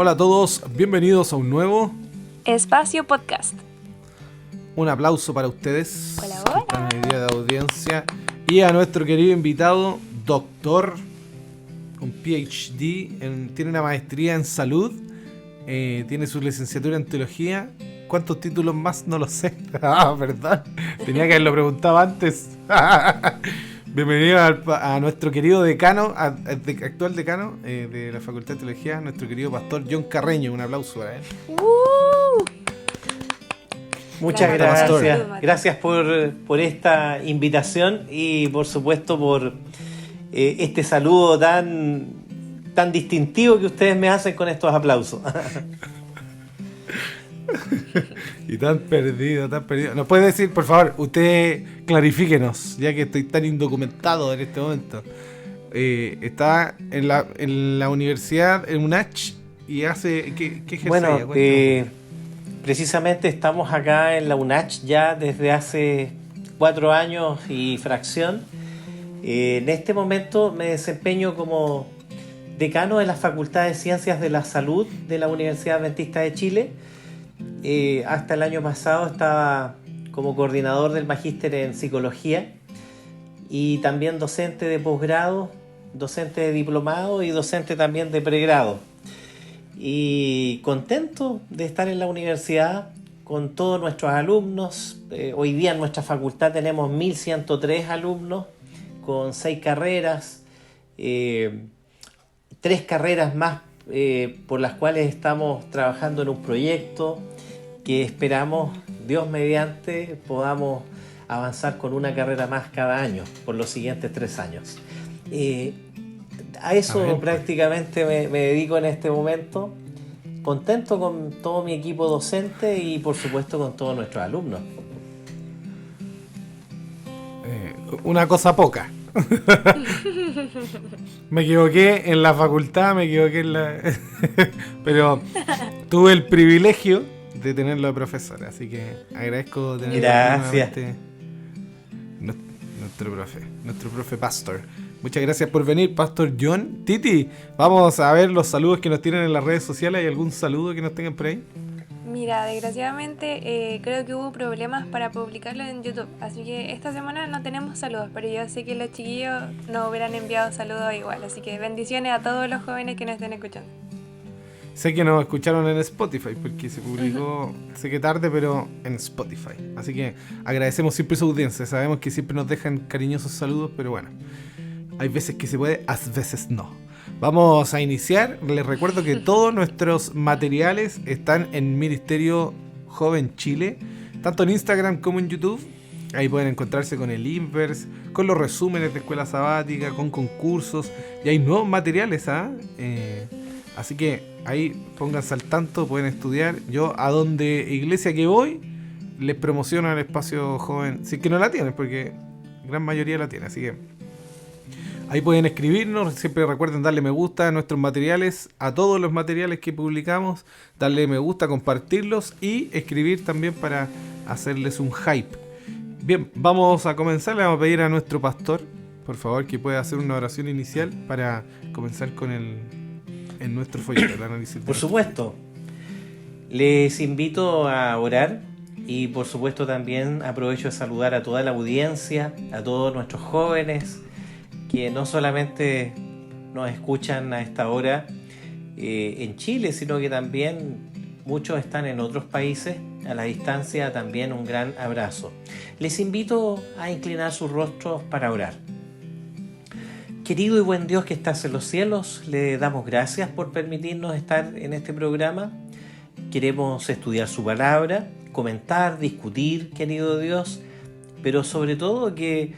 Hola a todos, bienvenidos a un nuevo Espacio Podcast. Un aplauso para ustedes Hola, que están en el día de audiencia y a nuestro querido invitado, doctor, un PhD, tiene una maestría en salud, tiene su licenciatura en teología. ¿Cuántos títulos más? No lo sé. ¿Verdad? Tenía que haberlo preguntado antes. Bienvenido a nuestro querido decano, actual decano de la Facultad de Teología, nuestro querido pastor John Carreño. Un aplauso para él. Muchas Pastor. gracias. Gracias por esta invitación y por supuesto por este saludo tan distintivo que ustedes me hacen con estos aplausos. Y tan perdido. ¿Nos puede decir, por favor, usted clarifíquenos, ya que estoy tan indocumentado en este momento? Está en la universidad, en UNACH, y hace... ¿Qué ejerce? Bueno, precisamente estamos acá en la UNACH ya desde hace 4 años y fracción. En este momento me desempeño como decano de la Facultad de Ciencias de la Salud de la Universidad Adventista de Chile. Hasta el año pasado estaba como coordinador del magíster en psicología y también docente de posgrado, docente de diplomado y docente también de pregrado. Y contento de estar en la universidad con todos nuestros alumnos. Hoy día en nuestra facultad tenemos 1.103 alumnos con 6 carreras, 3 carreras más por las cuales estamos trabajando en un proyecto que esperamos, Dios mediante, podamos avanzar con una carrera más cada año por los siguientes 3 años. A eso prácticamente me dedico en este momento, contento con todo mi equipo docente y por supuesto con todos nuestros alumnos. Una cosa poca. Me equivoqué en la facultad, pero tuve el privilegio de tenerlo de profesor, así que agradezco tenerlo. Gracias. Nuestro profe pastor. Muchas gracias por venir, Pastor John. Titi, vamos a ver los saludos que nos tienen en las redes sociales. ¿Hay algún saludo que nos tengan por ahí? Mira, desgraciadamente creo que hubo problemas para publicarlo en YouTube, así que esta semana no tenemos saludos, pero yo sé que los chiquillos nos hubieran enviado saludos igual, así que bendiciones a todos los jóvenes que nos estén escuchando. Sé que nos escucharon en Spotify porque se publicó, sé que tarde, pero en Spotify. Así que agradecemos siempre su audiencia. Sabemos que siempre nos dejan cariñosos saludos, pero bueno, hay veces que se puede, a veces no. Vamos a iniciar. Les recuerdo que todos nuestros materiales están en Ministerio Joven Chile, tanto en Instagram como en YouTube. Ahí pueden encontrarse con el Inverse, con los resúmenes de escuela sabática, con concursos. Y hay nuevos materiales, así que ahí pónganse al tanto, pueden estudiar. Yo a donde iglesia que voy, les promociono el espacio joven. Si es que no la tienen, porque gran mayoría la tiene, así que ahí pueden escribirnos. Siempre recuerden darle me gusta a nuestros materiales, a todos los materiales que publicamos, darle me gusta, compartirlos y escribir también para hacerles un hype. Bien, vamos a comenzar. Le vamos a pedir a nuestro pastor, por favor, que pueda hacer una oración inicial para comenzar con en nuestro folleto, el análisis. Por supuesto, les invito a orar y por supuesto también aprovecho de saludar a toda la audiencia, a todos nuestros jóvenes que no solamente nos escuchan a esta hora en Chile, sino que también muchos están en otros países. A la distancia también un gran abrazo. Les invito a inclinar sus rostros para orar. Querido y buen Dios que estás en los cielos, le damos gracias por permitirnos estar en este programa. Queremos estudiar su palabra, comentar, discutir, querido Dios, pero sobre todo que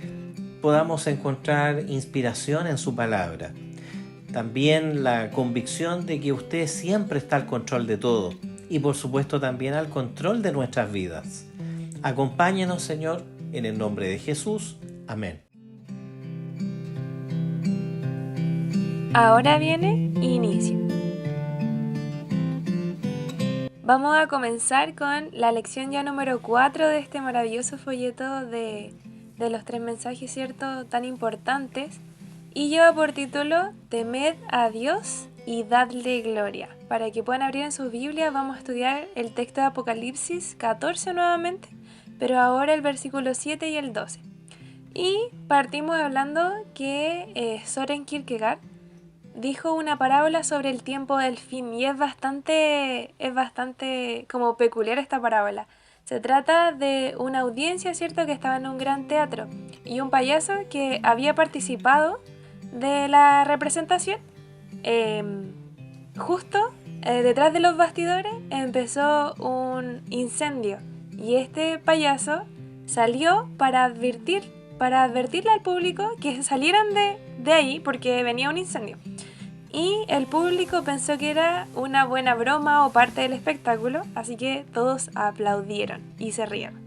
podamos encontrar inspiración en su palabra. También la convicción de que usted siempre está al control de todo y por supuesto también al control de nuestras vidas. Acompáñenos, Señor, en el nombre de Jesús. Amén. Ahora viene inicio. Vamos a comenzar con la lección ya número 4 de este maravilloso folleto de los 3 mensajes, ¿cierto?, tan importantes. y lleva por título Temed a Dios y dadle gloria. Para que puedan abrir en sus Biblias, vamos a estudiar el texto de Apocalipsis 14 nuevamente, pero ahora el versículo 7 y el 12. Y partimos hablando que Søren Kierkegaard dijo una parábola sobre el tiempo del fin, y es bastante como peculiar esta parábola. Se trata de una audiencia, ¿cierto?, que estaba en un gran teatro, y un payaso que había participado de la representación, justo detrás de los bastidores empezó un incendio, y este payaso salió para advertirle al público que salieran de ahí porque venía un incendio. Y el público pensó que era una buena broma o parte del espectáculo, así que todos aplaudieron y se rieron.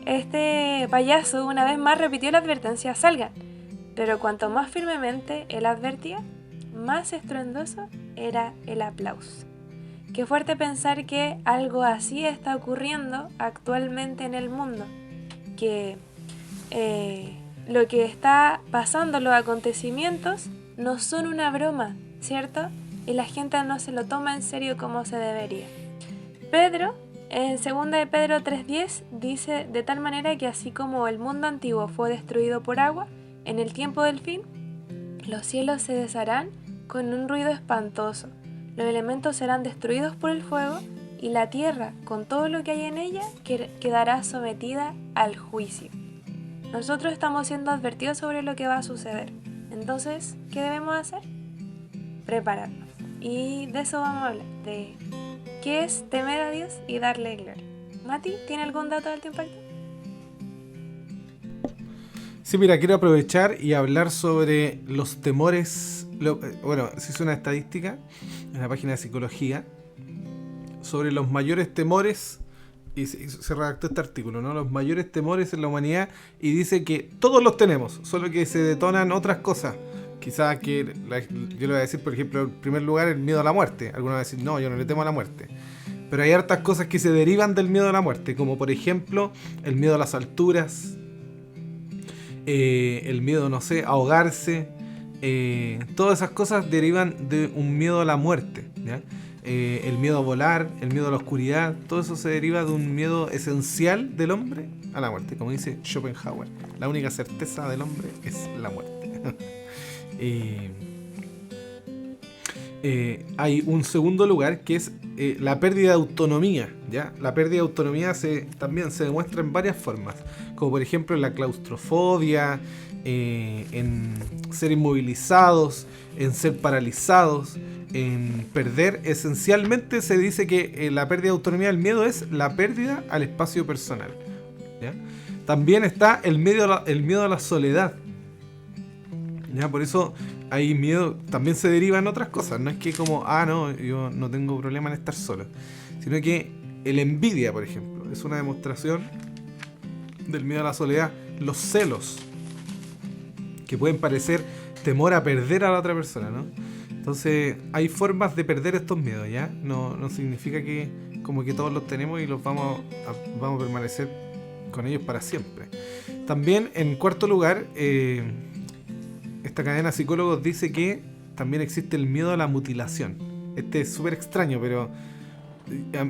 Este payaso una vez más repitió la advertencia: salgan. Pero cuanto más firmemente él advertía, más estruendoso era el aplauso. Qué fuerte pensar que algo así está ocurriendo actualmente en el mundo, que lo que está pasando, los acontecimientos, no son una broma, ¿cierto? Y la gente no se lo toma en serio como se debería. Pedro, en 2 de Pedro 3:10, dice: de tal manera que así como el mundo antiguo fue destruido por agua, en el tiempo del fin, los cielos se desharán con un ruido espantoso, los elementos serán destruidos por el fuego, y la tierra, con todo lo que hay en ella, quedará sometida al juicio. Nosotros estamos siendo advertidos sobre lo que va a suceder. Entonces, ¿qué debemos hacer? Prepararnos. Y de eso vamos a hablar, de qué es temer a Dios y darle gloria. Mati, ¿tiene algún dato del Alto Impacto? Sí, mira, quiero aprovechar y hablar sobre los temores. Bueno, se hizo una estadística en la página de psicología sobre los mayores temores, y se redactó este artículo, ¿no? Los mayores temores en la humanidad, y dice que todos los tenemos, solo que se detonan otras cosas. Quizás yo le voy a decir, por ejemplo, en primer lugar, el miedo a la muerte. Algunos van a decir, no, yo no le temo a la muerte. Pero hay hartas cosas que se derivan del miedo a la muerte, como por ejemplo, el miedo a las alturas, el miedo, no sé, a ahogarse. Todas esas cosas derivan de un miedo a la muerte, ¿ya? El miedo a volar, el miedo a la oscuridad, todo eso se deriva de un miedo esencial del hombre a la muerte. Como dice Schopenhauer, la única certeza del hombre es la muerte. Hay un segundo lugar que es la pérdida de autonomía, ¿ya? La pérdida de autonomía también se demuestra en varias formas, como por ejemplo en la claustrofobia, en ser inmovilizados, en ser paralizados, en perder. Esencialmente se dice que la pérdida de autonomía, el miedo es la pérdida al espacio personal, ¿ya? También está el miedo a la soledad, ¿ya? Por eso hay miedo, también se deriva en otras cosas. No es que como, no, yo no tengo problema en estar solo, sino que la envidia, por ejemplo, es una demostración del miedo a la soledad. Los celos, que pueden parecer temor a perder a la otra persona, ¿no? Entonces hay formas de perder estos miedos, ¿ya? No significa que como que todos los tenemos y los vamos a permanecer con ellos para siempre. También, en cuarto lugar, esta cadena de psicólogos dice que también existe el miedo a la mutilación. Este es súper extraño, pero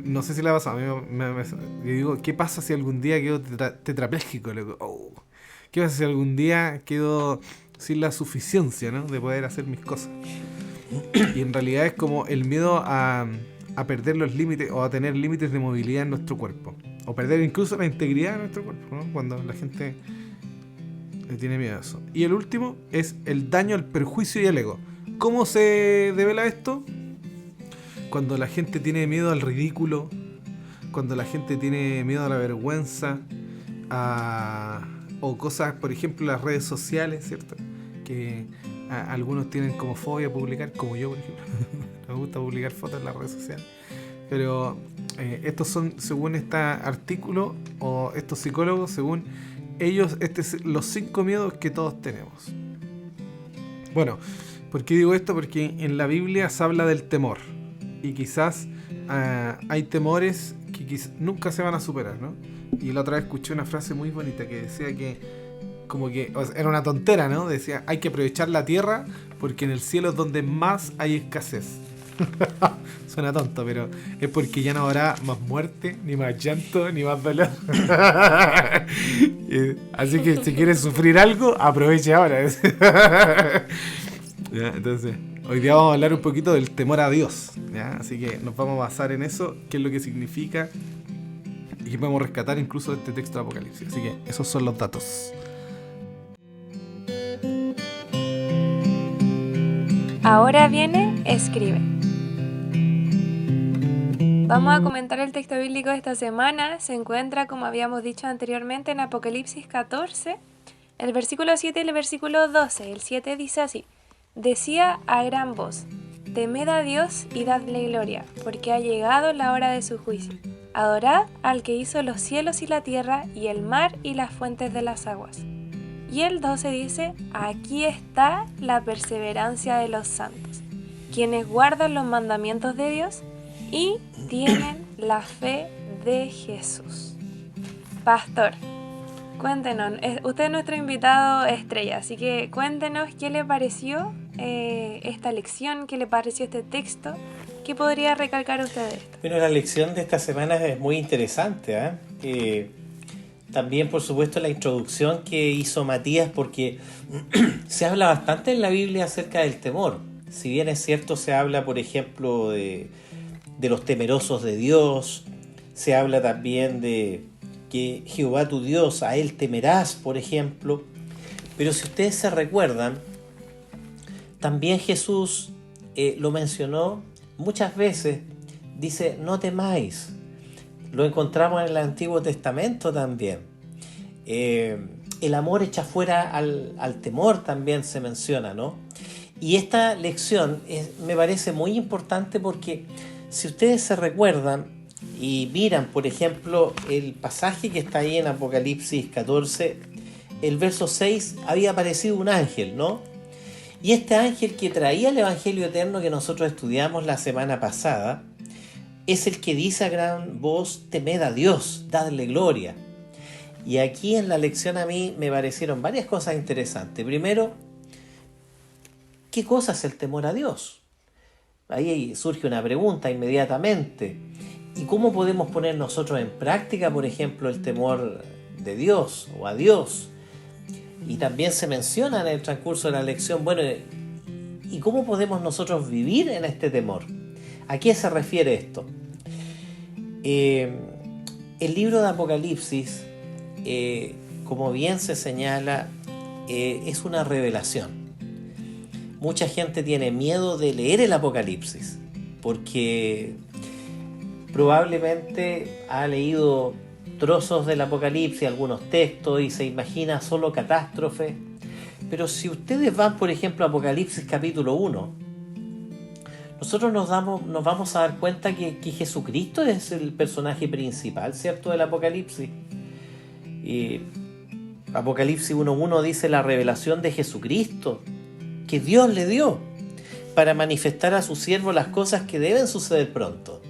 no sé si le ha pasado. A mí yo digo, ¿qué pasa si algún día quedo tetrapléjico? ¿Qué pasa si algún día quedo sin la suficiencia, ¿no?, de poder hacer mis cosas? Y en realidad es como el miedo a perder los límites, o a tener límites de movilidad en nuestro cuerpo, o perder incluso la integridad de nuestro cuerpo, ¿no?, cuando la gente tiene miedo a eso. Y el último es el daño al perjuicio y al ego. ¿Cómo se devela esto? Cuando la gente tiene miedo al ridículo, cuando la gente tiene miedo a la vergüenza, o cosas, por ejemplo, las redes sociales, ¿cierto? Que algunos tienen como fobia a publicar, como yo, por ejemplo. Me gusta publicar fotos en las redes sociales. Pero estos son, según este artículo, o estos psicólogos, según ellos, los 5 miedos que todos tenemos. Bueno, ¿por qué digo esto? Porque en la Biblia se habla del temor. Y quizás hay temores que nunca se van a superar, ¿no? Y la otra vez escuché una frase muy bonita que decía que como que o sea, era una tontera, ¿no? Decía, hay que aprovechar la tierra porque en el cielo es donde más hay escasez. Suena tonto, pero es porque ya no habrá más muerte, ni más llanto, ni más dolor. Así que si quieres sufrir algo, aproveche ahora. Ya, entonces, hoy día vamos a hablar un poquito del temor a Dios, ¿ya? Así que nos vamos a basar en eso, qué es lo que significa y qué podemos rescatar incluso de este texto de Apocalipsis. Así que esos son los datos. Ahora viene, escribe. Vamos a comentar el texto bíblico de esta semana. Se encuentra, como habíamos dicho anteriormente, en Apocalipsis 14, el versículo 7 y el versículo 12. El 7 dice así: decía a gran voz, temed a Dios y dadle gloria, porque ha llegado la hora de su juicio. Adorad al que hizo los cielos y la tierra y el mar y las fuentes de las aguas. Y el 12 dice, aquí está la perseverancia de los santos, quienes guardan los mandamientos de Dios y tienen la fe de Jesús. Pastor, cuéntenos, usted es nuestro invitado estrella, así que cuéntenos qué le pareció esta lección, qué le pareció este texto, qué podría recalcar usted de esto. Bueno, la lección de esta semana es muy interesante, también, por supuesto, la introducción que hizo Matías, porque se habla bastante en la Biblia acerca del temor. Si bien es cierto, se habla, por ejemplo, de los temerosos de Dios, se habla también de que Jehová tu Dios, a él temerás, por ejemplo. Pero si ustedes se recuerdan, también Jesús lo mencionó muchas veces, dice, no temáis. Lo encontramos en el Antiguo Testamento también. El amor echa fuera al temor también se menciona, ¿no? Y esta lección me parece muy importante porque si ustedes se recuerdan y miran, por ejemplo, el pasaje que está ahí en Apocalipsis 14, el verso 6, había aparecido un ángel, ¿no? Y este ángel que traía el Evangelio eterno que nosotros estudiamos la semana pasada, es el que dice a gran voz, temed a Dios, dadle gloria. Y aquí en la lección a mí me parecieron varias cosas interesantes. Primero, ¿qué cosa es el temor a Dios? Ahí surge una pregunta inmediatamente. ¿Y cómo podemos poner nosotros en práctica, por ejemplo, el temor de Dios o a Dios? Y también se menciona en el transcurso de la lección, bueno, ¿y cómo podemos nosotros vivir en este temor? ¿A qué se refiere esto? El libro de Apocalipsis, como bien se señala, es una revelación. Mucha gente tiene miedo de leer el Apocalipsis porque probablemente ha leído trozos del Apocalipsis, algunos textos y se imagina solo catástrofe. Pero si ustedes van, por ejemplo, a Apocalipsis capítulo 1, nosotros nos vamos a dar cuenta que Jesucristo es el personaje principal, ¿cierto?, del Apocalipsis. Apocalipsis 1.1 dice la revelación de Jesucristo que Dios le dio para manifestar a su siervo las cosas que deben suceder pronto.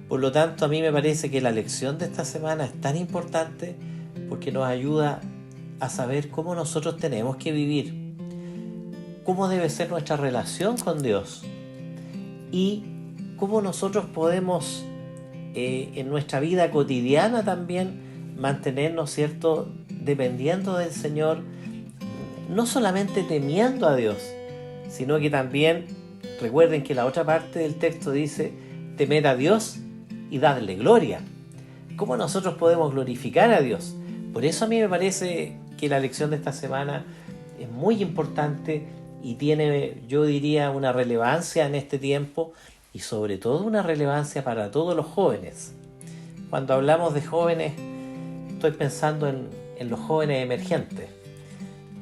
Por lo tanto, a mí me parece que la lección de esta semana es tan importante porque nos ayuda a saber cómo nosotros tenemos que vivir, cómo debe ser nuestra relación con Dios y cómo nosotros podemos en nuestra vida cotidiana también mantenernos, ¿cierto?, dependiendo del Señor, no solamente temiendo a Dios, sino que también, recuerden que la otra parte del texto dice, temed a Dios y dadle gloria. ¿Cómo nosotros podemos glorificar a Dios? Por eso a mí me parece que la lección de esta semana es muy importante y tiene, yo diría, una relevancia en este tiempo y sobre todo una relevancia para todos los jóvenes. Cuando hablamos de jóvenes, estoy pensando en los jóvenes emergentes.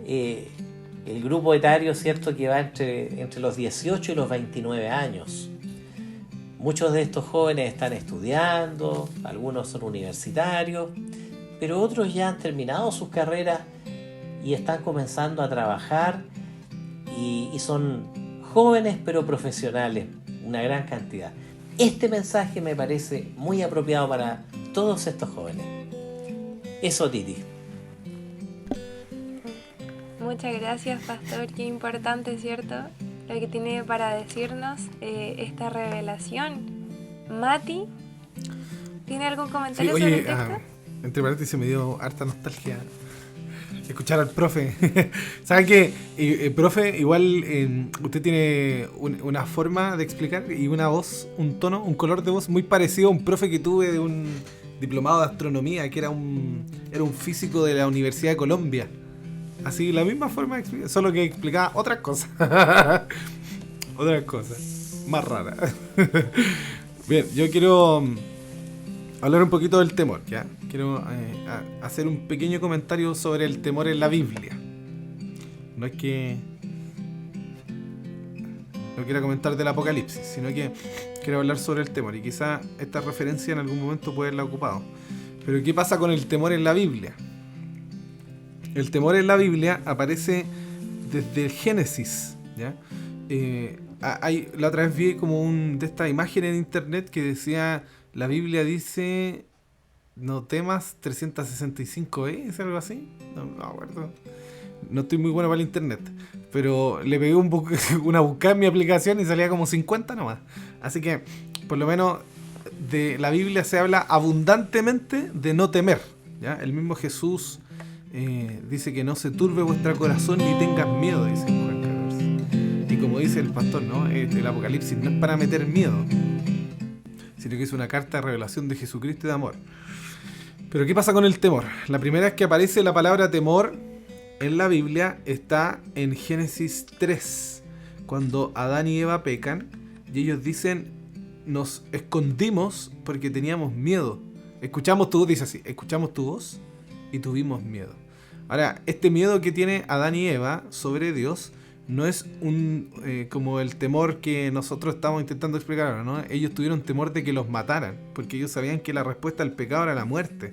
El grupo etario, ¿cierto?, que va entre los 18 y los 29 años. Muchos de estos jóvenes están estudiando, algunos son universitarios, pero otros ya han terminado sus carreras y están comenzando a trabajar y son jóvenes pero profesionales, una gran cantidad. Este mensaje me parece muy apropiado para todos estos jóvenes. Eso, Titi. Muchas gracias, pastor. Qué importante, ¿cierto? Lo que tiene para decirnos esta revelación. Mati, ¿tiene algún Sí, comentario sobre el oye, texto? entre paréntesis me dio harta nostalgia escuchar al profe. ¿Sabe qué? Profe, igual usted tiene una forma de explicar y una voz, un tono, un color de voz muy parecido a un profe que tuve de un diplomado de astronomía, que era un físico de la Universidad de Colombia. Así, la misma forma de explicar, solo que explicaba otras cosas. Otras cosas. Más raras. Bien, yo quiero hablar un poquito del temor, ¿ya? Quiero hacer un pequeño comentario sobre el temor en la Biblia. No es que no quiera comentar del Apocalipsis, sino que quiero hablar sobre el temor. Y quizá esta referencia en algún momento puede haberla ocupado. Pero ¿qué pasa con el temor en la Biblia? El temor en la Biblia aparece desde el Génesis, ¿ya? La otra vez vi como de esta imagen en internet que decía, la Biblia dice, no temas 365, ¿es algo así? No me acuerdo. No estoy muy bueno para el internet, pero le pegué una buscada en mi aplicación y salía como 50 nomás. Así que, por lo menos, de la Biblia se habla abundantemente de no temer, ¿ya? El mismo Jesús dice que no se turbe vuestro corazón ni tengas miedo, dice Juan 14. Y como dice el pastor, ¿no? El Apocalipsis no es para meter miedo, sino que es una carta de revelación de Jesucristo y de amor. Pero ¿qué pasa con el temor? La primera vez que aparece la palabra temor en la Biblia está en Génesis 3, cuando Adán y Eva pecan y ellos dicen, nos escondimos porque teníamos miedo. Escuchamos tu voz, dice así, escuchamos tu voz y tuvimos miedo. Ahora, este miedo que tiene Adán y Eva sobre Dios no es como el temor que nosotros estamos intentando explicar ahora, ¿no? Ellos tuvieron temor de que los mataran, porque ellos sabían que la respuesta al pecado era la muerte.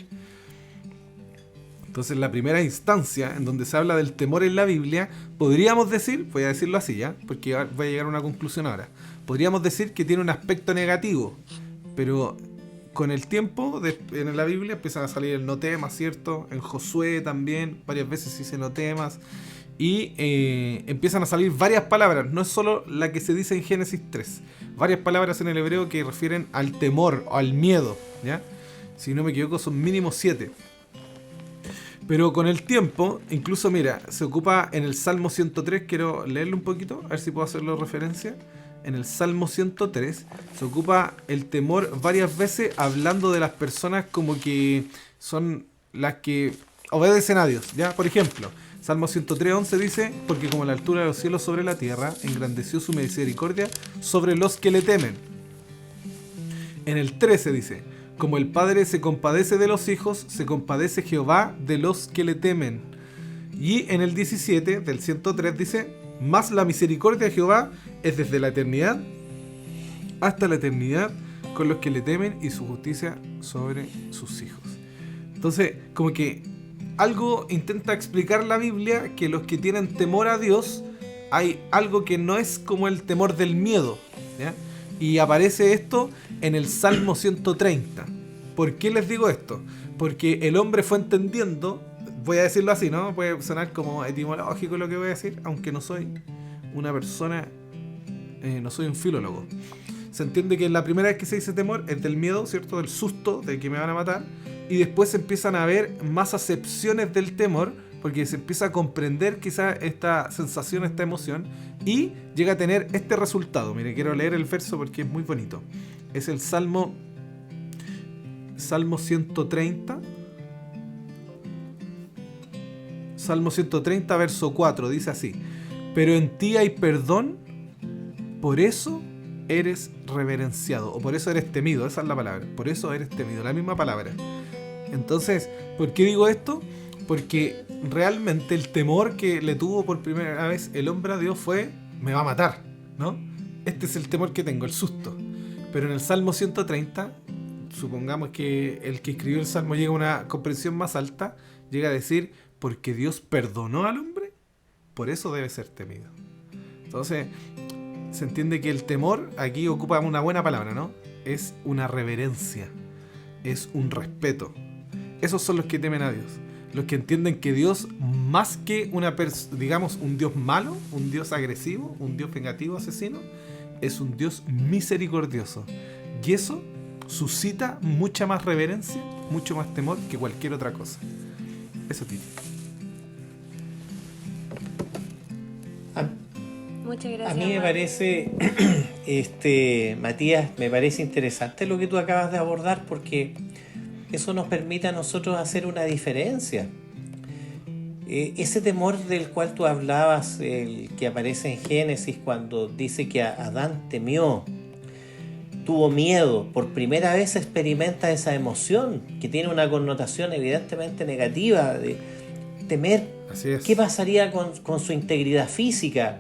Entonces, la primera instancia en donde se habla del temor en la Biblia, podríamos decir, voy a decirlo así ya, porque voy a llegar a una conclusión ahora, podríamos decir que tiene un aspecto negativo, pero con el tiempo en la Biblia empiezan a salir el no temas, ¿cierto? En Josué también, varias veces se dice no temas. Y empiezan a salir varias palabras, no es solo la que se dice en Génesis 3, varias palabras en el hebreo que refieren al temor o al miedo, ¿ya? Si no me equivoco son mínimo 7. Pero con el tiempo, incluso mira, se ocupa en el Salmo 103, quiero leerlo un poquito, a ver si puedo hacerlo referencia. En el Salmo 103 se ocupa el temor varias veces hablando de las personas como que son las que obedecen a Dios, ¿ya? Por ejemplo, Salmo 103:11 dice, porque como la altura de los cielos sobre la tierra, engrandeció su misericordia sobre los que le temen. En el 13 dice, como el Padre se compadece de los hijos, se compadece Jehová de los que le temen. Y en el 17 del 103 dice, más la misericordia de Jehová es desde la eternidad hasta la eternidad con los que le temen y su justicia sobre sus hijos. Entonces, como que algo intenta explicar la Biblia, que los que tienen temor a Dios, hay algo que no es como el temor del miedo, ¿ya? Y aparece esto en el Salmo 130. ¿Por qué les digo esto? Porque el hombre fue entendiendo, voy a decirlo así, ¿no? Puede sonar como etimológico lo que voy a decir, aunque no soy una persona, no soy un filólogo. Se entiende que la primera vez que se dice temor es del miedo, ¿cierto? Del susto de que me van a matar. Y después empiezan a haber más acepciones del temor, porque se empieza a comprender quizá esta sensación, esta emoción, y llega a tener este resultado. Mire, quiero leer el verso porque es muy bonito. Es el Salmo 130. Salmo 130, verso 4, dice así: pero en ti hay perdón, por eso eres reverenciado, o por eso eres temido, esa es la palabra, por eso eres temido, la misma palabra. Entonces, ¿por qué digo esto? Porque realmente el temor que le tuvo por primera vez el hombre a Dios fue, me va a matar, ¿no? Este es el temor que tengo, el susto. Pero en el Salmo 130, supongamos que el que escribió el Salmo llega a una comprensión más alta, llega a decir, porque Dios perdonó al hombre, por eso debe ser temido. Entonces, se entiende que el temor, aquí ocupa una buena palabra, ¿no? Es una reverencia, es un respeto. Esos son los que temen a Dios. los que entienden que Dios, más que digamos un Dios malo, un Dios agresivo, un Dios vengativo, asesino, es un Dios misericordioso. Y eso suscita mucha más reverencia, mucho más temor que cualquier otra cosa. Eso, Titi. Muchas gracias. A mí me parece, Matías, me parece interesante lo que tú acabas de abordar, porque eso nos permite a nosotros hacer una diferencia. Ese temor del cual tú hablabas, el que aparece en Génesis cuando dice que Adán temió, tuvo miedo, por primera vez experimenta esa emoción que tiene una connotación evidentemente negativa de temer. Así es. ¿Qué pasaría con su integridad física?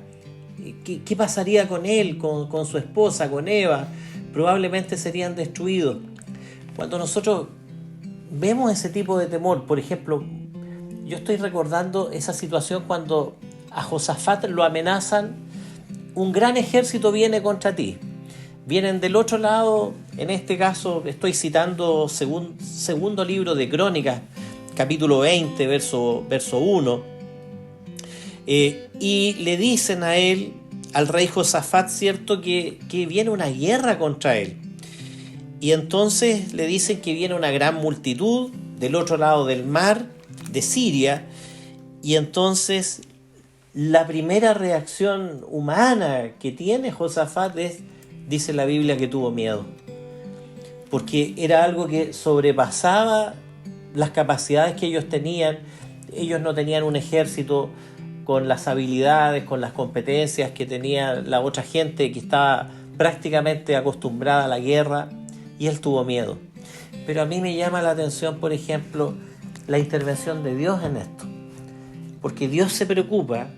¿Qué pasaría con él, con su esposa, con Eva? Probablemente serían destruidos. Cuando nosotros vemos ese tipo de temor, por ejemplo, yo estoy recordando esa situación cuando a Josafat lo amenazan: un gran ejército viene contra ti. Vienen del otro lado, en este caso estoy citando segundo libro de Crónicas, capítulo 20, verso 1. Y le dicen a él, al rey Josafat, cierto, que viene una guerra contra él. Y entonces le dicen que viene una gran multitud del otro lado del mar, de Siria. Y entonces la primera reacción humana que tiene Josafat es, dice la Biblia, que tuvo miedo. Porque era algo que sobrepasaba las capacidades que ellos tenían. Ellos no tenían un ejército con las habilidades, con las competencias que tenía la otra gente que estaba prácticamente acostumbrada a la guerra, y él tuvo miedo. Pero a mí me llama la atención, por ejemplo, la intervención de Dios en esto, porque Dios se preocupa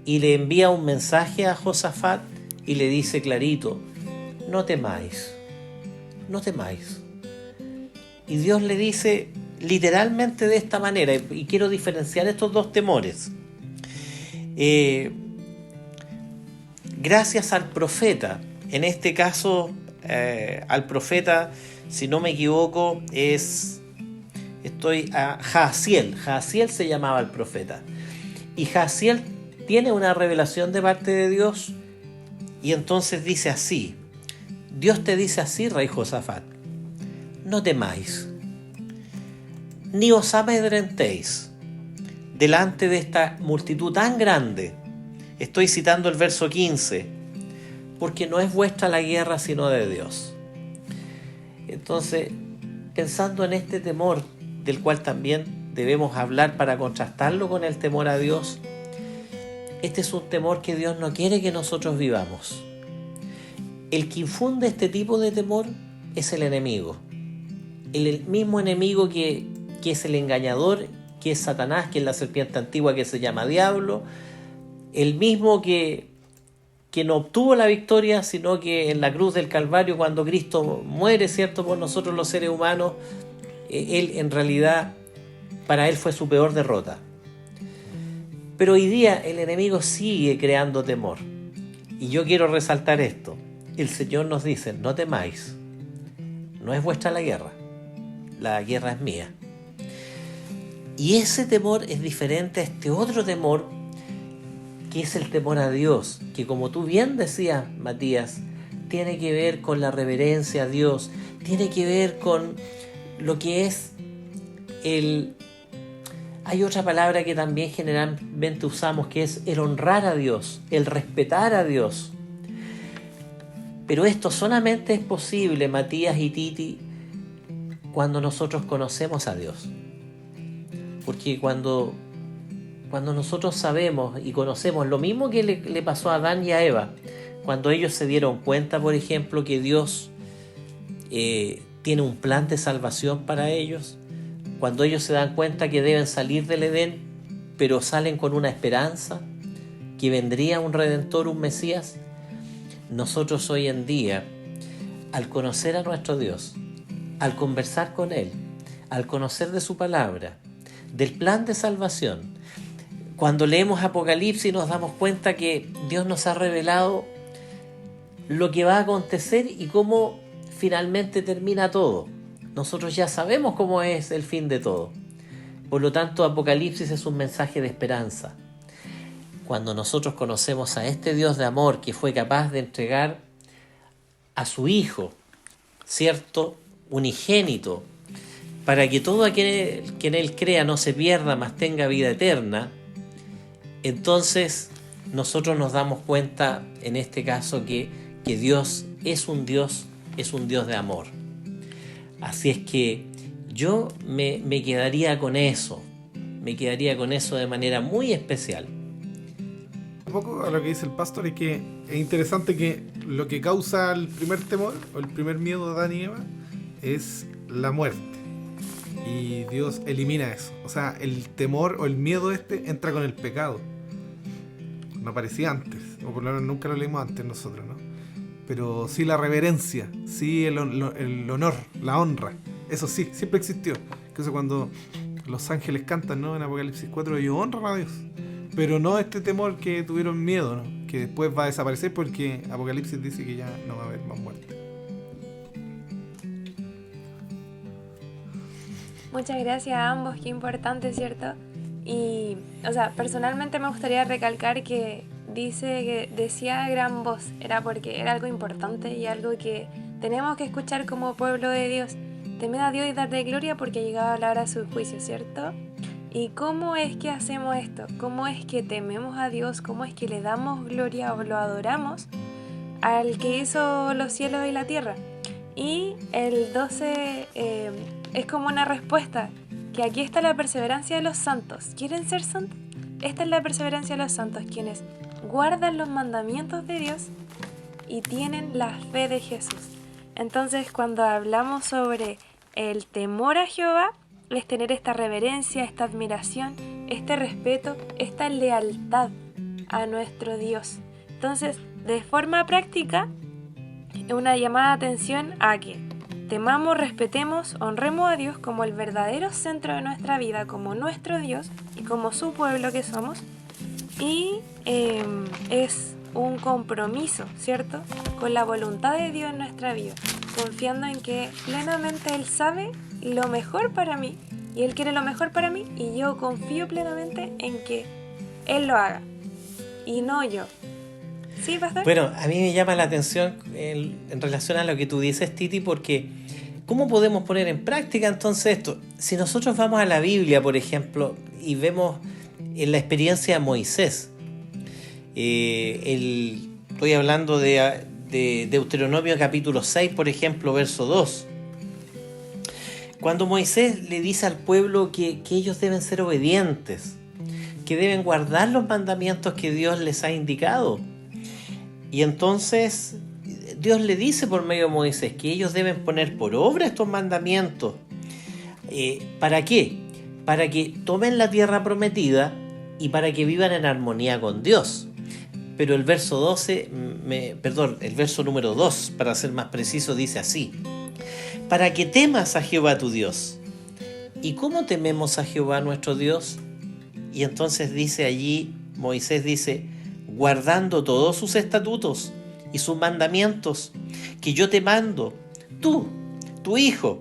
y le envía un mensaje a Josafat y le dice clarito: no temáis, no temáis. Y Dios le dice literalmente de esta manera, y quiero diferenciar estos dos temores. Gracias al profeta, en este caso al profeta, si no me equivoco, Jaasiel se llamaba el profeta, y Jaasiel tiene una revelación de parte de Dios, y entonces dice así: Dios te dice así, rey Josafat, no temáis, ni os amedrentéis delante de esta multitud tan grande. Estoy citando el verso 15, porque no es vuestra la guerra sino de Dios. Entonces, pensando en este temor, del cual también debemos hablar para contrastarlo con el temor a Dios, este es un temor que Dios no quiere que nosotros vivamos. El que infunde este tipo de temor es el enemigo. El mismo enemigo que es el engañador, que es Satanás, que es la serpiente antigua que se llama Diablo, el mismo que no obtuvo la victoria, sino que en la cruz del Calvario, cuando Cristo muere, ¿cierto?, por nosotros los seres humanos, él en realidad, para él fue su peor derrota. Pero hoy día el enemigo sigue creando temor. Y yo quiero resaltar esto. El Señor nos dice: no temáis, no es vuestra la guerra es mía. Y ese temor es diferente a este otro temor, que es el temor a Dios, que, como tú bien decías, Matías, tiene que ver con la reverencia a Dios, tiene que ver con lo que es hay otra palabra que también generalmente usamos, que es el honrar a Dios, el respetar a Dios. Pero esto solamente es posible, Matías y Titi, cuando nosotros conocemos a Dios. Porque cuando nosotros sabemos y conocemos lo mismo que le pasó a Adán y a Eva, cuando ellos se dieron cuenta, por ejemplo, que Dios tiene un plan de salvación para ellos, cuando ellos se dan cuenta que deben salir del Edén, pero salen con una esperanza, que vendría un Redentor, un Mesías, nosotros hoy en día, al conocer a nuestro Dios, al conversar con Él, al conocer de su palabra, del plan de salvación, cuando leemos Apocalipsis nos damos cuenta que Dios nos ha revelado lo que va a acontecer y cómo finalmente termina todo. Nosotros ya sabemos cómo es el fin de todo. Por lo tanto, Apocalipsis es un mensaje de esperanza. Cuando nosotros conocemos a este Dios de amor que fue capaz de entregar a su Hijo, ¿cierto?, unigénito, para que todo aquel que en Él crea no se pierda, mas tenga vida eterna, entonces nosotros nos damos cuenta, en este caso, que Dios es un Dios de amor. Así es que yo me quedaría con eso, de manera muy especial. Un poco a lo que dice el pastor es que es interesante que lo que causa el primer temor o el primer miedo de Adán y Eva es la muerte. Y Dios elimina eso. O sea, el temor o el miedo entra con el pecado. No aparecía antes, o por lo menos nunca lo leímos antes nosotros, ¿no? Pero sí la reverencia, sí el honor, la honra. Eso sí, siempre existió. Incluso cuando los ángeles cantan, ¿no?, en Apocalipsis 4, ellos honran a Dios. Pero no este temor que tuvieron miedo, ¿no?, que después va a desaparecer porque Apocalipsis dice que ya no va a haber más muerte. Muchas gracias a ambos, qué importante, ¿cierto? Y, o sea, personalmente me gustaría recalcar que decía gran voz, era porque era algo importante y algo que tenemos que escuchar como pueblo de Dios. Temed a Dios y darle gloria porque ha llegado la hora de su juicio, ¿cierto? ¿Y cómo es que hacemos esto? ¿Cómo es que tememos a Dios? ¿Cómo es que le damos gloria o lo adoramos al que hizo los cielos y la tierra? Y el 12 es como una respuesta, que aquí está la perseverancia de los santos. ¿Quieren ser santos? Esta es la perseverancia de los santos, quienes guardan los mandamientos de Dios y tienen la fe de Jesús. Entonces, cuando hablamos sobre el temor a Jehová, es tener esta reverencia, esta admiración, este respeto, esta lealtad a nuestro Dios. Entonces, de forma práctica, una llamada de atención a que temamos, respetemos, honremos a Dios como el verdadero centro de nuestra vida, como nuestro Dios y como su pueblo que somos. Y es un compromiso, ¿cierto?, con la voluntad de Dios en nuestra vida, confiando en que plenamente Él sabe lo mejor para mí y Él quiere lo mejor para mí, y yo confío plenamente en que Él lo haga y no yo. ¿Sí, pastor? Bueno, a mí me llama la atención en relación a lo que tú dices, Titi, porque ¿cómo podemos poner en práctica entonces esto? Si nosotros vamos a la Biblia, por ejemplo, y vemos en la experiencia de Moisés, estoy hablando de Deuteronomio capítulo 6, por ejemplo, verso 2. Cuando Moisés le dice al pueblo que ellos deben ser obedientes, que deben guardar los mandamientos que Dios les ha indicado. Y entonces Dios le dice por medio de Moisés que ellos deben poner por obra estos mandamientos. ¿Para qué? Para que tomen la tierra prometida y para que vivan en armonía con Dios. Pero el verso el verso número 2, para ser más preciso, dice así: para que temas a Jehová tu Dios. ¿Y cómo tememos a Jehová nuestro Dios? Y entonces dice allí, Moisés dice: guardando todos sus estatutos y sus mandamientos que yo te mando, tú, tu hijo,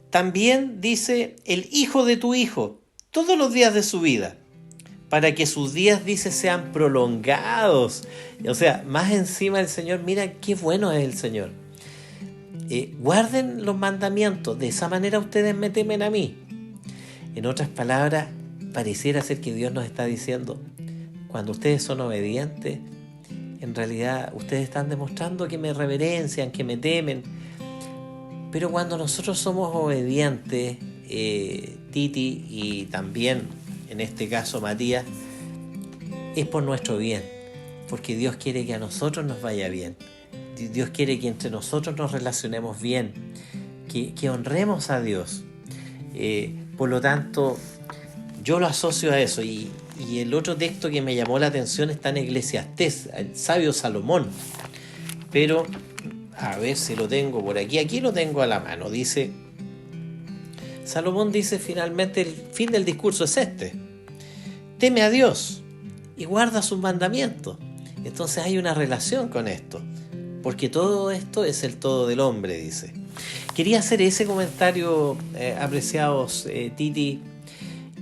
también dice el hijo de tu hijo, todos los días de su vida, para que sus días, dice, sean prolongados. O sea, más encima el Señor, mira qué bueno es el Señor. Guarden los mandamientos, de esa manera ustedes me temen a mí. En otras palabras, pareciera ser que Dios nos está diciendo: cuando ustedes son obedientes, en realidad ustedes están demostrando que me reverencian, que me temen. Pero cuando nosotros somos obedientes, Titi, y también en este caso Matías, es por nuestro bien, porque Dios quiere que a nosotros nos vaya bien. Dios quiere que entre nosotros nos relacionemos bien, que honremos a Dios. Por lo tanto, yo lo asocio a eso. Y el otro texto que me llamó la atención está en Eclesiastés, el sabio Salomón. Pero, a ver si lo tengo por aquí. Aquí lo tengo a la mano. Salomón dice finalmente, el fin del discurso es este: teme a Dios y guarda sus mandamientos. Entonces hay una relación con esto, porque todo esto es el todo del hombre, dice. Quería hacer ese comentario, apreciados Titi,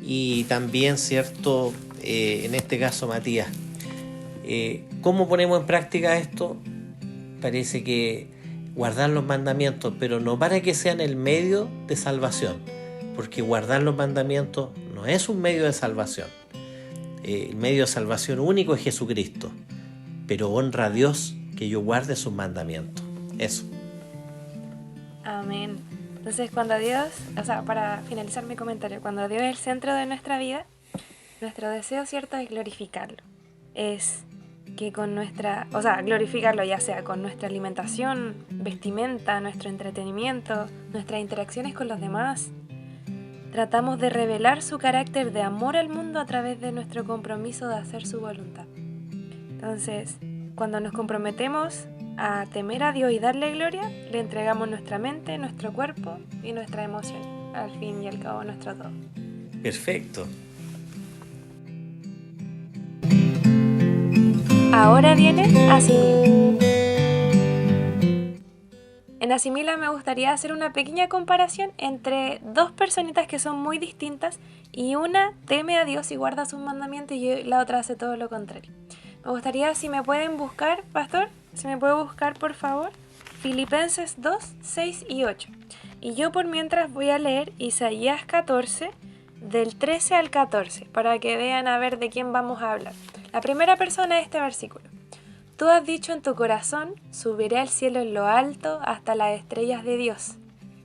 y también, ¿cierto? En este caso Matías. ¿Cómo ponemos en práctica esto? Parece que guardar los mandamientos, pero no para que sean el medio de salvación, porque guardar los mandamientos no es un medio de salvación. El medio de salvación único es Jesucristo, pero honra a Dios que yo guarde sus mandamientos. Eso. Amén. Entonces, cuando Dios, para finalizar mi comentario, cuando Dios es el centro de nuestra vida, nuestro deseo, ¿cierto?, es glorificarlo. Es que glorificarlo ya sea con nuestra alimentación, vestimenta, nuestro entretenimiento, nuestras interacciones con los demás. Tratamos de revelar su carácter de amor al mundo a través de nuestro compromiso de hacer su voluntad. Entonces, cuando nos comprometemos a temer a Dios y darle gloria, le entregamos nuestra mente, nuestro cuerpo y nuestra emoción, al fin y al cabo nuestro todo. Perfecto. Ahora viene Asimila. En Asimila me gustaría hacer una pequeña comparación entre dos personitas que son muy distintas y una teme a Dios y guarda sus mandamientos y la otra hace todo lo contrario. Me gustaría, si me pueden buscar, pastor, si me puede buscar por favor, Filipenses 2, 6 y 8. Y yo por mientras voy a leer Isaías 14, del 13 al 14, para que vean a ver de quién vamos a hablar. La primera persona de este versículo. Tú has dicho en tu corazón, subiré al cielo en lo alto hasta las estrellas de Dios.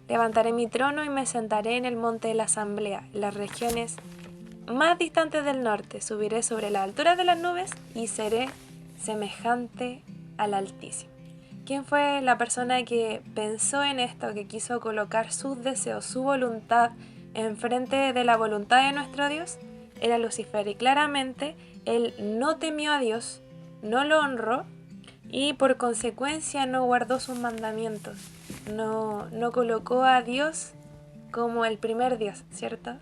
Levantaré mi trono y me sentaré en el monte de la asamblea, en las regiones más distantes del norte. Subiré sobre la altura de las nubes y seré semejante al Altísimo. ¿Quién fue la persona que pensó en esto, que quiso colocar sus deseos, su voluntad enfrente de la voluntad de nuestro Dios? Era Lucifer, y claramente él no temió a Dios, no lo honró y por consecuencia no guardó sus mandamientos, no colocó a Dios como el primer Dios, ¿cierto?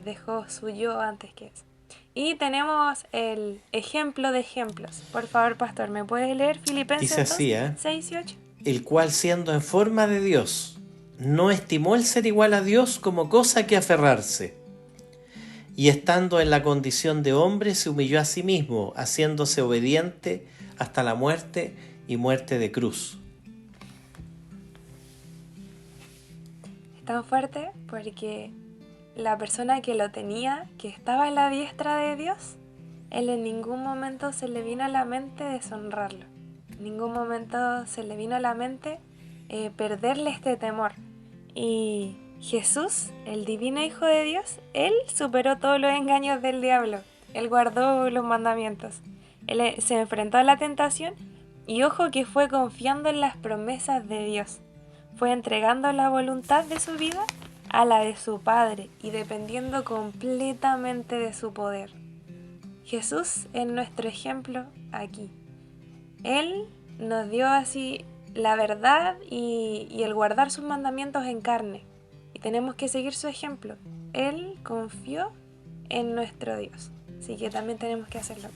Dejó su yo antes que eso. Y tenemos el ejemplo de ejemplos. Por favor, pastor, ¿me puedes leer Filipenses 2, 6 y 8? El cual, siendo en forma de Dios, no estimó el ser igual a Dios como cosa que aferrarse, y estando en la condición de hombre se humilló a sí mismo, haciéndose obediente hasta la muerte y muerte de cruz. Es tan fuerte porque la persona que lo tenía, que estaba en la diestra de Dios, él en ningún momento se le vino a la mente deshonrarlo. En ningún momento se le vino a la mente perderle este temor. Y Jesús, el divino Hijo de Dios, él superó todos los engaños del diablo. Él guardó los mandamientos. Él se enfrentó a la tentación y ojo que fue confiando en las promesas de Dios. Fue entregando la voluntad de su vida a la de su Padre y dependiendo completamente de su poder. Jesús es nuestro ejemplo aquí. Él nos dio así la verdad y el guardar sus mandamientos en carne. Y tenemos que seguir su ejemplo. Él confió en nuestro Dios. Así que también tenemos que hacerlo.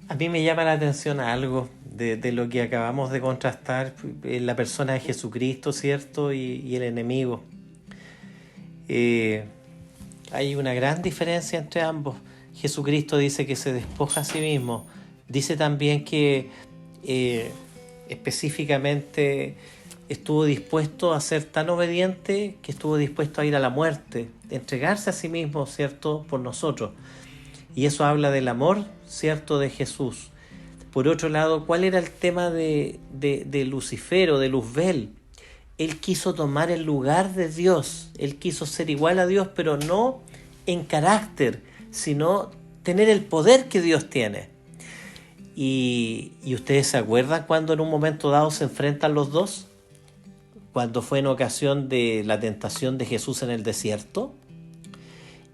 A mí me llama la atención algo de lo que acabamos de contrastar, la persona de Jesucristo, ¿cierto? Y el enemigo. Hay una gran diferencia entre ambos. Jesucristo dice que se despoja a sí mismo. Dice también que específicamente estuvo dispuesto a ser tan obediente que estuvo dispuesto a ir a la muerte, entregarse a sí mismo, ¿cierto?, por nosotros. Y eso habla del amor, ¿cierto?, de Jesús. Por otro lado, ¿cuál era el tema de Lucifer o de Luzbel? Él quiso tomar el lugar de Dios, él quiso ser igual a Dios, pero no en carácter, sino tener el poder que Dios tiene. Y ustedes se acuerdan cuando en un momento dado se enfrentan los dos, cuando fue en ocasión de la tentación de Jesús en el desierto.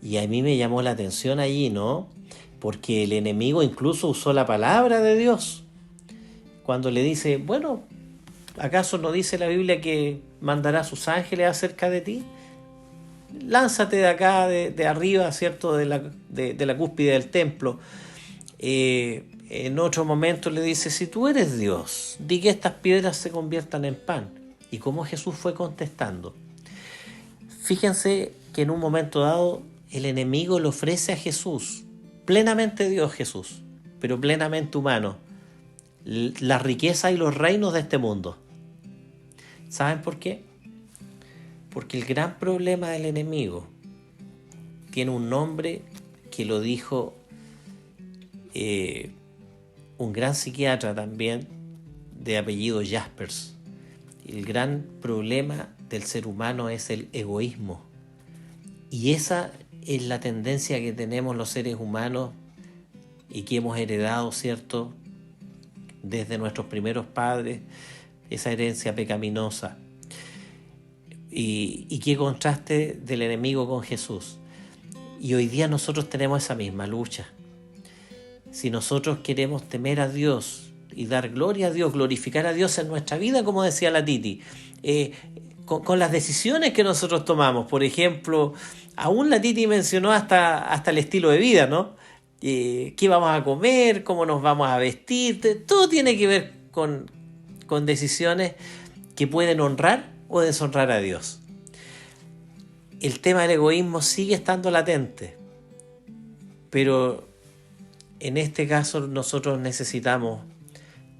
Y a mí me llamó la atención allí, ¿no? Porque el enemigo incluso usó la palabra de Dios cuando le dice, bueno, ¿acaso no dice la Biblia que mandará a sus ángeles acerca de ti? Lánzate de acá, de arriba, ¿cierto?, de la cúspide del templo. En otro momento le dice, si tú eres Dios, di que estas piedras se conviertan en pan. Y cómo Jesús fue contestando. Fíjense que en un momento dado el enemigo le ofrece a Jesús, plenamente Dios Jesús, pero plenamente humano, la riqueza y los reinos de este mundo. ¿Saben por qué? Porque el gran problema del enemigo tiene un nombre que lo dijo un gran psiquiatra también, de apellido Jaspers. El gran problema del ser humano es el egoísmo. Y esa es la tendencia que tenemos los seres humanos y que hemos heredado, ¿cierto?, desde nuestros primeros padres, esa herencia pecaminosa. Y qué contraste del enemigo con Jesús. Y hoy día nosotros tenemos esa misma lucha. Si nosotros queremos temer a Dios y dar gloria a Dios, glorificar a Dios en nuestra vida, como decía la Titi, con las decisiones que nosotros tomamos, por ejemplo, aún la Titi mencionó hasta el estilo de vida, ¿no? Qué vamos a comer, cómo nos vamos a vestir, todo tiene que ver con decisiones que pueden honrar o deshonrar a Dios. El tema del egoísmo sigue estando latente, pero en este caso nosotros necesitamos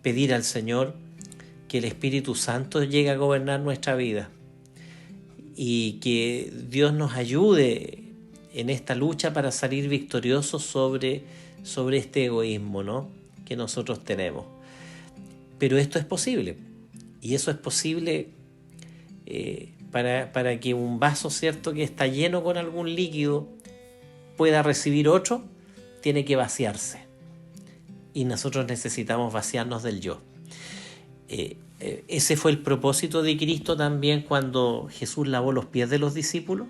pedir al Señor que el Espíritu Santo llegue a gobernar nuestra vida y que Dios nos ayude en esta lucha para salir victoriosos sobre este egoísmo, ¿no?, que nosotros tenemos. Pero esto es posible, y eso es posible para que un vaso, ¿cierto?, que está lleno con algún líquido pueda recibir otro, tiene que vaciarse. Y nosotros necesitamos vaciarnos del yo. Ese fue el propósito de Cristo también cuando Jesús lavó los pies de los discípulos.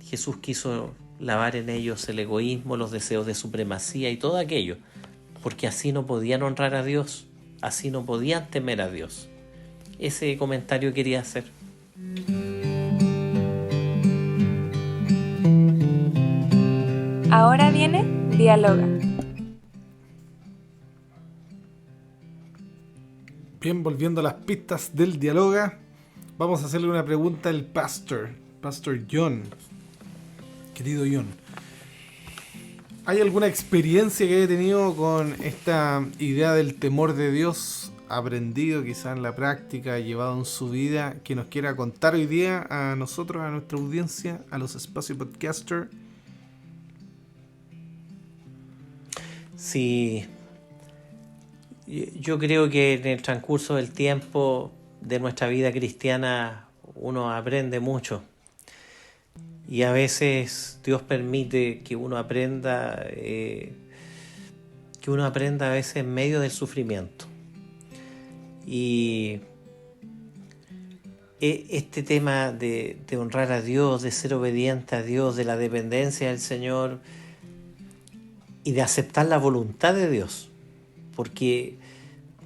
Jesús quiso lavar en ellos el egoísmo, los deseos de supremacía y todo aquello, porque así no podían honrar a Dios, así no podían temer a Dios. Ese comentario quería hacer. Ahora viene Dialoga. Bien, volviendo a las pistas del Dialoga, vamos a hacerle una pregunta al Pastor John. Querido John, ¿hay alguna experiencia que haya tenido con esta idea del temor de Dios, aprendido quizá en la práctica, llevado en su vida, que nos quiera contar hoy día a nosotros, a nuestra audiencia, a los Espacio Podcaster? Sí, yo creo que en el transcurso del tiempo de nuestra vida cristiana uno aprende mucho. Y a veces Dios permite que uno aprenda a veces en medio del sufrimiento. Y este tema de honrar a Dios, de ser obediente a Dios, de la dependencia del Señor y de aceptar la voluntad de Dios. Porque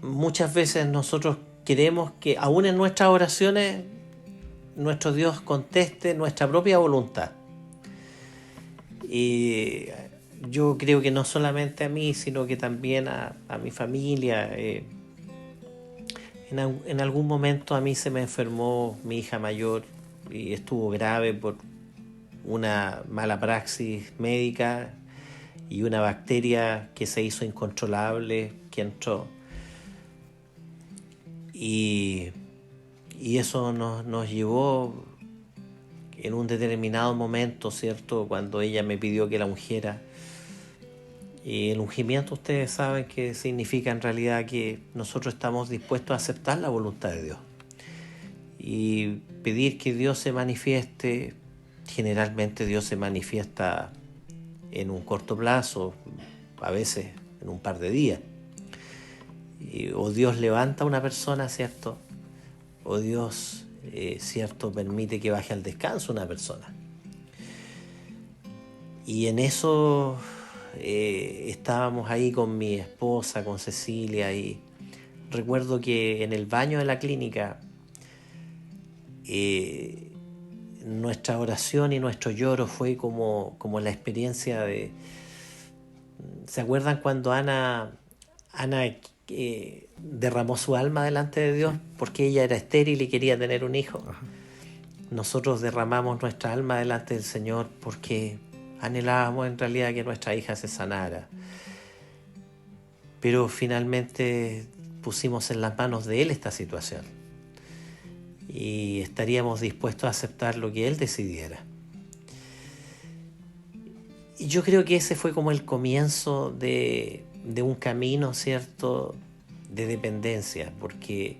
muchas veces nosotros queremos que aún en nuestras oraciones nuestro Dios conteste nuestra propia voluntad. Y yo creo que no solamente a mí, sino que también a mi familia. En algún momento a mí se me enfermó mi hija mayor y estuvo grave por una mala praxis médica y una bacteria que se hizo incontrolable, que entró. Y eso nos llevó en un determinado momento, ¿cierto?, cuando ella me pidió que la ungiera. Y el ungimiento, ustedes saben que significa en realidad que nosotros estamos dispuestos a aceptar la voluntad de Dios y pedir que Dios se manifieste. Generalmente Dios se manifiesta en un corto plazo, a veces en un par de días. O Dios levanta a una persona, ¿cierto?, o Dios, ¿cierto?, permite que baje al descanso una persona. Y en eso estábamos ahí con mi esposa, con Cecilia, y recuerdo que en el baño de la clínica nuestra oración y nuestro lloro fue como la experiencia de... ¿Se acuerdan cuando Ana derramó su alma delante de Dios porque ella era estéril y quería tener un hijo? nosotros derramamos nuestra alma delante del Señor porque anhelábamos en realidad que nuestra hija se sanara. Pero finalmente pusimos en las manos de Él esta situación y estaríamos dispuestos a aceptar lo que Él decidiera. Y yo creo que ese fue como el comienzo de un camino, ¿cierto?, de dependencia, porque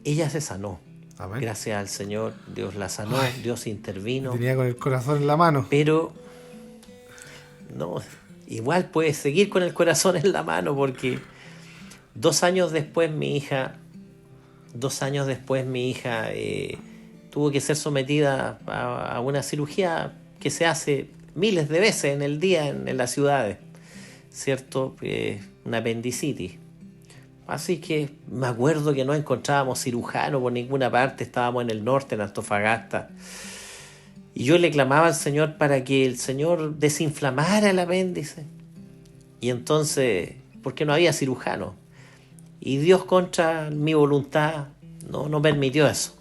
ella se sanó. Amén. Gracias al Señor, Dios la sanó, Dios intervino. Tenía con el corazón en la mano. Pero no, igual puedes seguir con el corazón en la mano, porque 2 años después mi hija tuvo que ser sometida a una cirugía que se hace miles de veces en el día en las ciudades, ¿cierto? Una apendicitis. Así que me acuerdo que no encontrábamos cirujano por ninguna parte, estábamos en el norte, en Antofagasta. Y yo le clamaba al Señor para que el Señor desinflamara el apéndice. Y entonces, porque no había cirujano. Y Dios, contra mi voluntad, no permitió eso.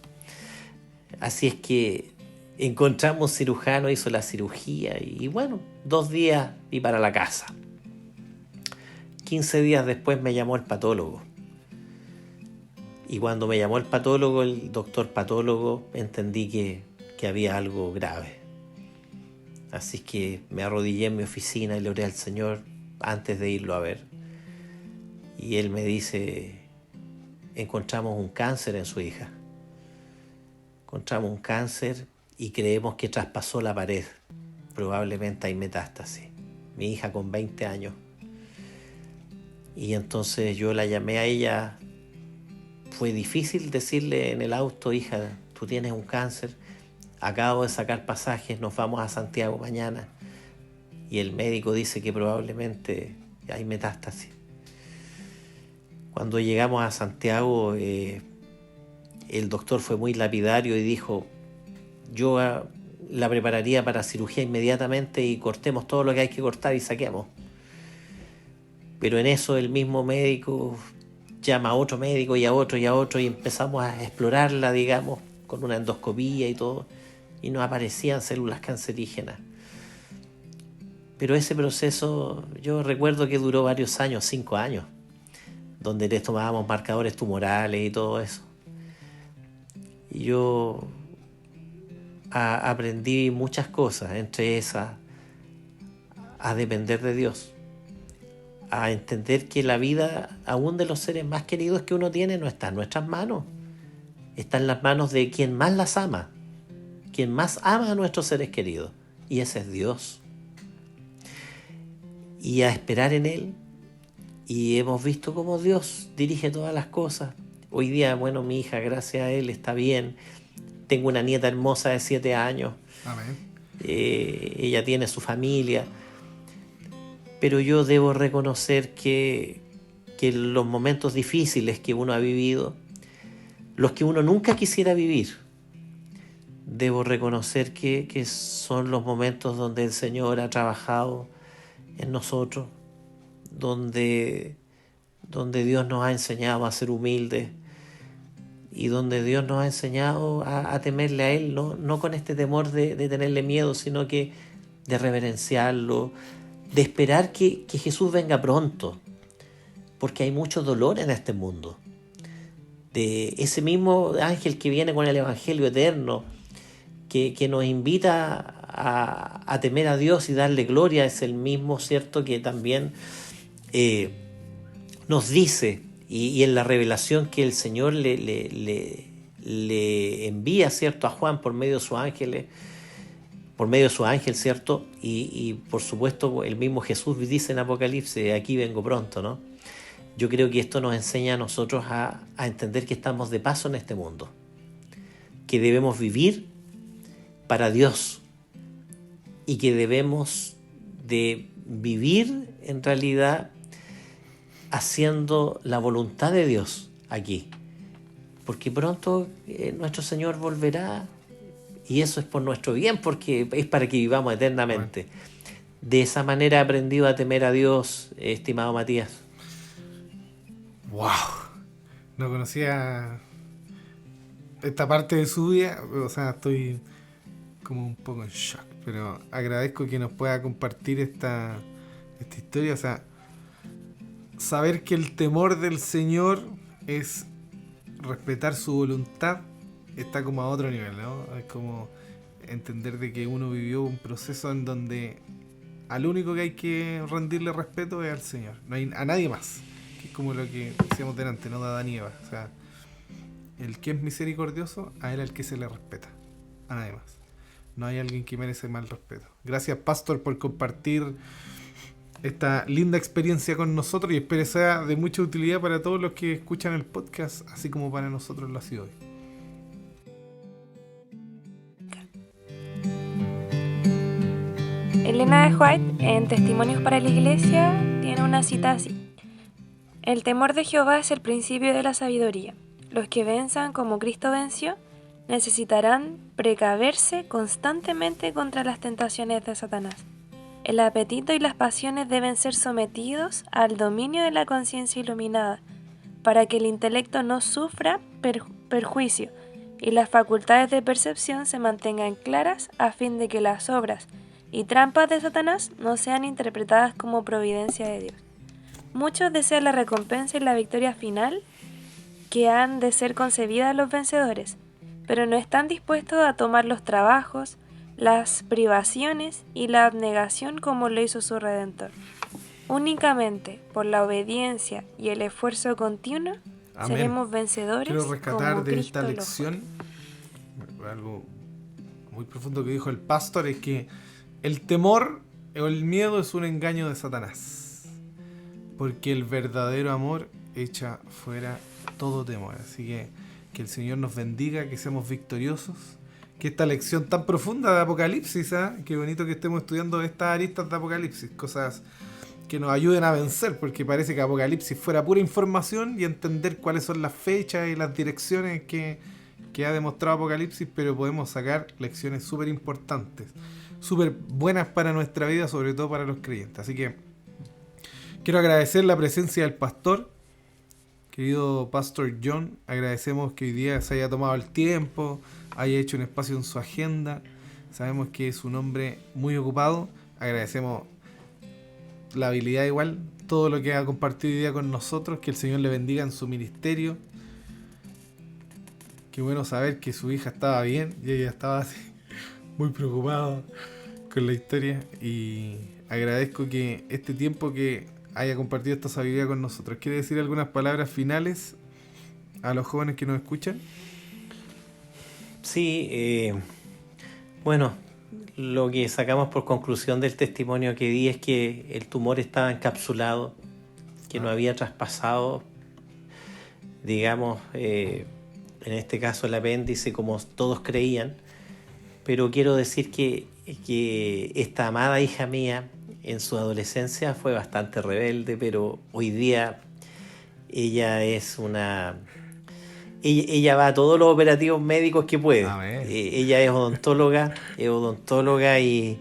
Así es que encontramos cirujano, hizo la cirugía y bueno, 2 días y para la casa. 15 días después me llamó el patólogo. Y cuando me llamó el doctor patólogo, entendí que había algo grave. Así que me arrodillé en mi oficina y le oré al Señor antes de irlo a ver. Y él me dice, encontramos un cáncer en su hija. Encontramos un cáncer y creemos que traspasó la pared. Probablemente hay metástasis. Mi hija con 20 años. Y entonces yo la llamé a ella. Fue difícil decirle en el auto, hija, tú tienes un cáncer, acabo de sacar pasajes, nos vamos a Santiago mañana. Y el médico dice que probablemente hay metástasis. Cuando llegamos a Santiago, el doctor fue muy lapidario y dijo, yo la prepararía para cirugía inmediatamente y cortemos todo lo que hay que cortar y saquemos. Pero en eso el mismo médico llama a otro médico y a otro y a otro y empezamos a explorarla, digamos, con una endoscopía y todo, y no aparecían células cancerígenas. Pero ese proceso yo recuerdo que duró varios años, 5 años, donde les tomábamos marcadores tumorales y todo eso. Y yo aprendí muchas cosas, entre esas a depender de Dios, a entender que la vida aún de los seres más queridos que uno tiene no está en nuestras manos, está en las manos de quien más las ama, quien más ama a nuestros seres queridos, y ese es Dios. Y a esperar en Él, y hemos visto cómo Dios dirige todas las cosas. Hoy día, bueno, mi hija, gracias a Él, está bien. Tengo una nieta hermosa de 7 años. Amén. Ella tiene su familia. Pero yo debo reconocer que los momentos difíciles que uno ha vivido, los que uno nunca quisiera vivir, debo reconocer que son los momentos donde el Señor ha trabajado en nosotros, donde Dios nos ha enseñado a ser humildes y donde Dios nos ha enseñado a temerle a Él, no con este temor de tenerle miedo, sino que de reverenciarlo, de esperar que Jesús venga pronto, porque hay mucho dolor en este mundo. De ese mismo ángel que viene con el Evangelio eterno, que nos invita a temer a Dios y darle gloria, es el mismo, ¿cierto?, que también nos dice, y en la revelación que el Señor le envía, ¿cierto?, a Juan por medio de sus ángeles, por medio de su ángel, ¿cierto? Y por supuesto el mismo Jesús dice en Apocalipsis, aquí vengo pronto, ¿no? Yo creo que esto nos enseña a nosotros a entender que estamos de paso en este mundo, que debemos vivir para Dios y que debemos de vivir en realidad haciendo la voluntad de Dios aquí, porque pronto nuestro Señor volverá. Y eso es por nuestro bien, porque es para que vivamos eternamente. De esa manera he aprendido a temer a Dios, estimado Matías. ¡Wow! No conocía esta parte de su vida, o sea, estoy como un poco en shock, pero agradezco que nos pueda compartir esta historia, o sea, saber que el temor del Señor es respetar su voluntad, está como a otro nivel, ¿no? Es como entender de que uno vivió un proceso en donde al único que hay que rendirle respeto es al Señor, no hay a nadie más, que es como lo que decíamos delante, no de Adán y Eva, o sea, el que es misericordioso, a él al que se le respeta, a nadie más. No hay alguien que merece mal respeto. Gracias, Pastor, por compartir esta linda experiencia con nosotros y espero sea de mucha utilidad para todos los que escuchan el podcast, así como para nosotros lo ha sido hoy. Elena de White, en Testimonios para la Iglesia, tiene una cita así: el temor de Jehová es el principio de la sabiduría. Los que venzan como Cristo venció necesitarán precaverse constantemente contra las tentaciones de Satanás. El apetito y las pasiones deben ser sometidos al dominio de la conciencia iluminada, para que el intelecto no sufra perjuicio y las facultades de percepción se mantengan claras, a fin de que las obras y trampas de Satanás no sean interpretadas como providencia de Dios. Muchos desean la recompensa y la victoria final que han de ser concebidas a los vencedores, pero no están dispuestos a tomar los trabajos, las privaciones y la abnegación como lo hizo su Redentor. Únicamente por la obediencia y el esfuerzo continuo Amén. seremos vencedores. Quiero rescatar como de Cristo esta lo lección algo muy profundo que dijo el pastor, es que el temor o el miedo es un engaño de Satanás, porque el verdadero amor echa fuera todo temor. Así que el Señor nos bendiga, que seamos victoriosos, que esta lección tan profunda de Apocalipsis, qué bonito que estemos estudiando estas aristas de Apocalipsis, cosas que nos ayuden a vencer, porque parece que Apocalipsis fuera pura información y entender cuáles son las fechas y las direcciones que ha demostrado Apocalipsis, pero podemos sacar lecciones súper importantes, súper buenas para nuestra vida, sobre todo para los creyentes. Así que quiero agradecer la presencia del pastor, querido Pastor John. Agradecemos que hoy día se haya tomado el tiempo, haya hecho un espacio en su agenda. Sabemos que es un hombre muy ocupado. Agradecemos la habilidad igual, todo lo que ha compartido hoy día con nosotros. Que el Señor le bendiga en su ministerio. Qué bueno saber que su hija estaba bien y ella estaba así, muy preocupada con la historia. Y agradezco que este tiempo que haya compartido esta sabiduría con nosotros. ¿Quiere decir algunas palabras finales a los jóvenes que nos escuchan? Sí, bueno, lo que sacamos por conclusión del testimonio que di es que el tumor estaba encapsulado, que no había traspasado, digamos, en este caso el apéndice como todos creían, pero quiero decir que esta amada hija mía en su adolescencia fue bastante rebelde, pero hoy día ella es una... Ella va a todos los operativos médicos que puede. Ella es odontóloga y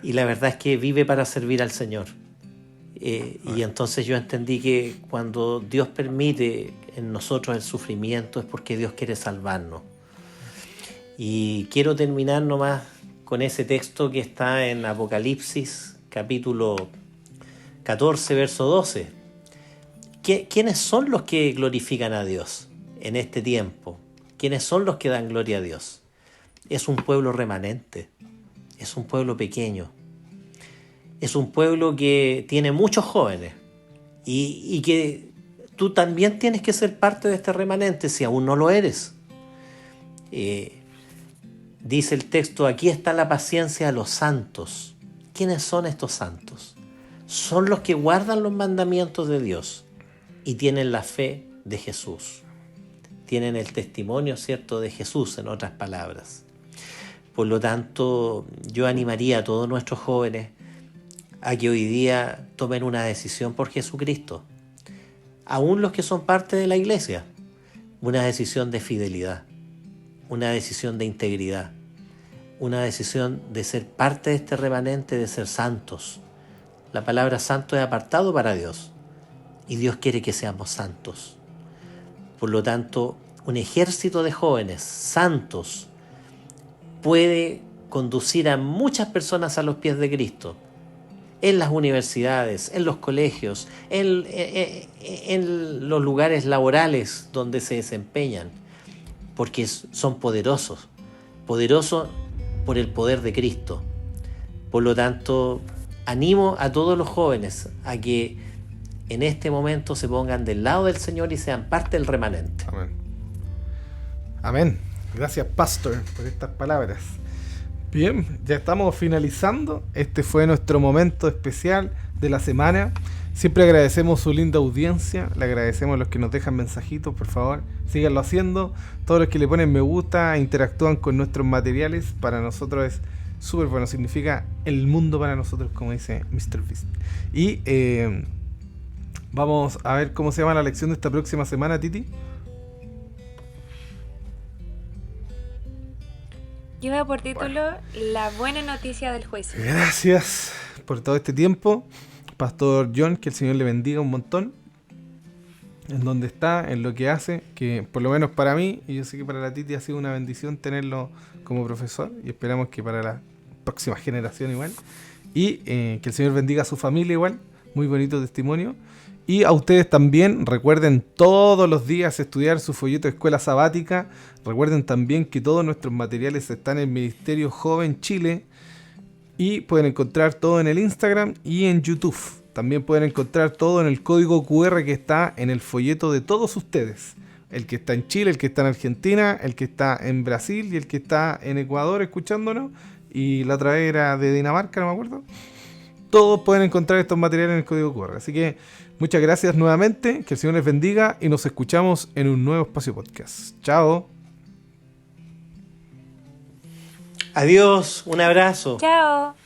la verdad es que vive para servir al Señor. Y entonces yo entendí que cuando Dios permite en nosotros el sufrimiento es porque Dios quiere salvarnos. Y quiero terminar nomás con ese texto que está en Apocalipsis, capítulo 14, verso 12. ¿Quiénes son los que glorifican a Dios en este tiempo? ¿Quiénes son los que dan gloria a Dios? Es un pueblo remanente, es un pueblo pequeño, es un pueblo que tiene muchos jóvenes y que tú también tienes que ser parte de este remanente si aún no lo eres. Dice el texto, aquí está la paciencia de los santos. ¿Quiénes son estos santos? Son los que guardan los mandamientos de Dios y tienen la fe de Jesús. Tienen el testimonio, ¿cierto?, de Jesús, en otras palabras. Por lo tanto, yo animaría a todos nuestros jóvenes a que hoy día tomen una decisión por Jesucristo. Aún los que son parte de la iglesia, una decisión de fidelidad, una decisión de integridad, una decisión de ser parte de este remanente, de ser santos. La palabra santo es apartado para Dios y Dios quiere que seamos santos. Por lo tanto, un ejército de jóvenes santos puede conducir a muchas personas a los pies de Cristo, en las universidades, en los colegios, en los lugares laborales donde se desempeñan, porque son poderosos por el poder de Cristo. Por lo tanto, animo a todos los jóvenes a que en este momento se pongan del lado del Señor y sean parte del remanente. Amén. Amén. Gracias, Pastor, por estas palabras. Bien, ya estamos finalizando. Este fue nuestro momento especial de la semana. Siempre agradecemos su linda audiencia. Le agradecemos a los que nos dejan mensajitos, por favor. Síganlo haciendo. Todos los que le ponen me gusta, interactúan con nuestros materiales. Para nosotros es súper bueno. Significa el mundo para nosotros, como dice Mr. Beast. Y vamos a ver cómo se llama la lección de esta próxima semana, Titi. Lleva por título La buena noticia del juicio. Gracias por todo este tiempo, Pastor John, que el Señor le bendiga un montón en donde está, en lo que hace, que por lo menos para mí, y yo sé que para la Titi ha sido una bendición tenerlo como profesor, y esperamos que para la próxima generación igual, y que el Señor bendiga a su familia igual, muy bonito testimonio. Y a ustedes también, recuerden todos los días estudiar su folleto de escuela sabática. Recuerden también que todos nuestros materiales están en el Ministerio Joven Chile. Y pueden encontrar todo en el Instagram y en YouTube. También pueden encontrar todo en el código QR que está en el folleto de todos ustedes. El que está en Chile, el que está en Argentina, el que está en Brasil y el que está en Ecuador escuchándonos. Y la otra vez era de Dinamarca, no me acuerdo. Todos pueden encontrar estos materiales en el código QR. Así que muchas gracias nuevamente, que el Señor les bendiga y nos escuchamos en un nuevo Espacio Podcast. Chao. Adiós, un abrazo. Chao.